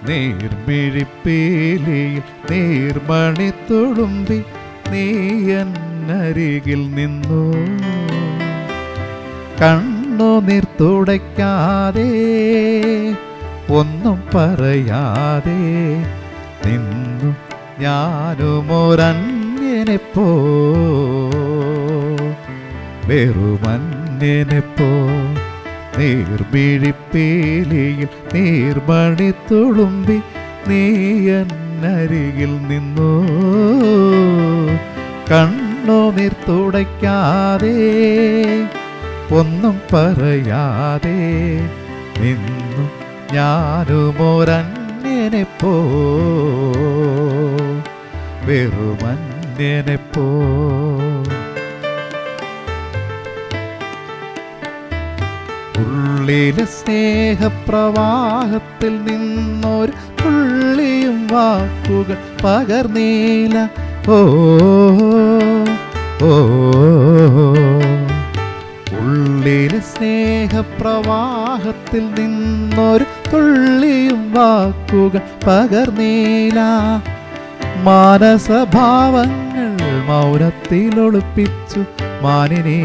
നീർമിഴിപ്പീലിയിൽ നീർമണി തുളുമ്പി നീ എന്നരികിൽ നിന്നു. കണ്ണുനീർ തുടയ്ക്കാതെ ഒന്നും പറയാതെ നിന്നു ഞാനുമൊരന്യനെപ്പോ, വെറുമന്യനെപ്പോ. നീർമിഴിപ്പീലിയിൽ നീർമണി തുളുമ്പി നീ എന്നരികിൽ നിന്നു. കണ്ണുനീർ തുടയ്ക്കാതെ ഒന്നും പറയാതെ നിന്നു ഞാനുമൊരന്യനെപ്പോ, വെറുമന്യനെപ്പോ. ഉള്ളിലെ സ്നേഹപ്രവാഹത്തിൽ നിന്നൊരു തുള്ളിയും വാക്കുകൾ പകർന്നീല. ഓ ഓ ഉള്ളിലെ സ്നേഹപ്രവാഹത്തിൽ നിന്നൊരു തുള്ളിയും വാക്കുകൾ പകർന്നീല. മാനസഭാവങ്ങൾ മൗനത്തിലൊളിപ്പിച്ചു മാനിനീ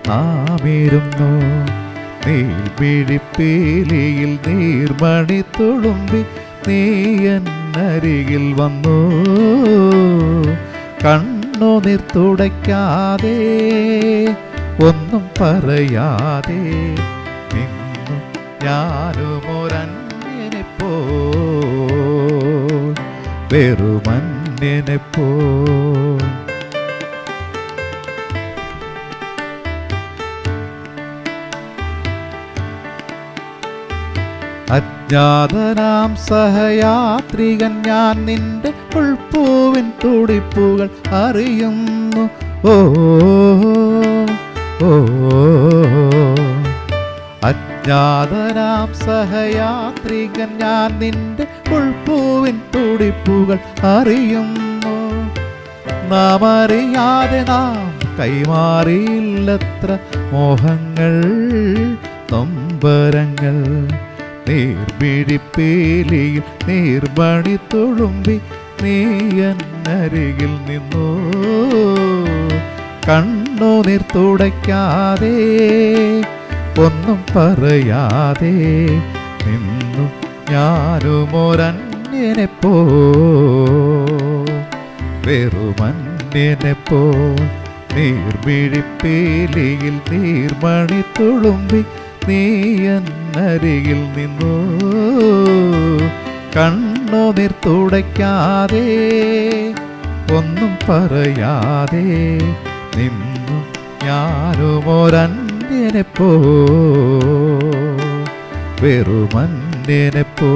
നാമിരുന്നു. നീർമിഴിപ്പീലിയിൽ നീർമണി തുളുമ്പി നീ എന്നരികിൽ വന്നു. കണ്ണുനീർ തുടയ്ക്കാതെ ഒന്നും പറയാതെ നിന്നു ഞാനുമൊരന്യനെപ്പോ, വെറുമന്യനെപ്പോ. അജ്ഞാതനാം സഹയാത്രികൻ ഞാൻ നിന്റെ ഉൾപ്പൂവിൻ തുടിപ്പുകൾ അറിയുന്നു. ഓ ഓ അജ്ഞാതനാം സഹയാത്രികൻ ഞാൻ നിന്റെ ഉൾപ്പൂവിൻ തുടിപ്പുകൾ അറിയുന്നു. നാം അറിയാതെ നാം കൈമാറിയില്ലത്ര മോഹങ്ങൾ നൊമ്പരങ്ങൾ. നീർമിഴിപ്പീലിയിൽ നീർമണി തുളുമ്പി നീ എന്നരികിൽ നിന്നു. കണ്ണുനീർ തുടയ്ക്കാതെ ഒന്നും പറയാതെ നിന്നു ഞാനുമൊരന്യനെപ്പോ, വെറുമന്യനെപ്പോ. നീർമിഴിപ്പീലിയിൽ നീർമണി തുളുമ്പി നീ എന്നരികിൽ നിന്നു. കണ്ണുനീർ തുടയ്ക്കാതെ ഒന്നും പറയാതെ നിന്നു ഞാനുമൊരന്യനെപ്പോ, വെറുമന്യനെപ്പോ.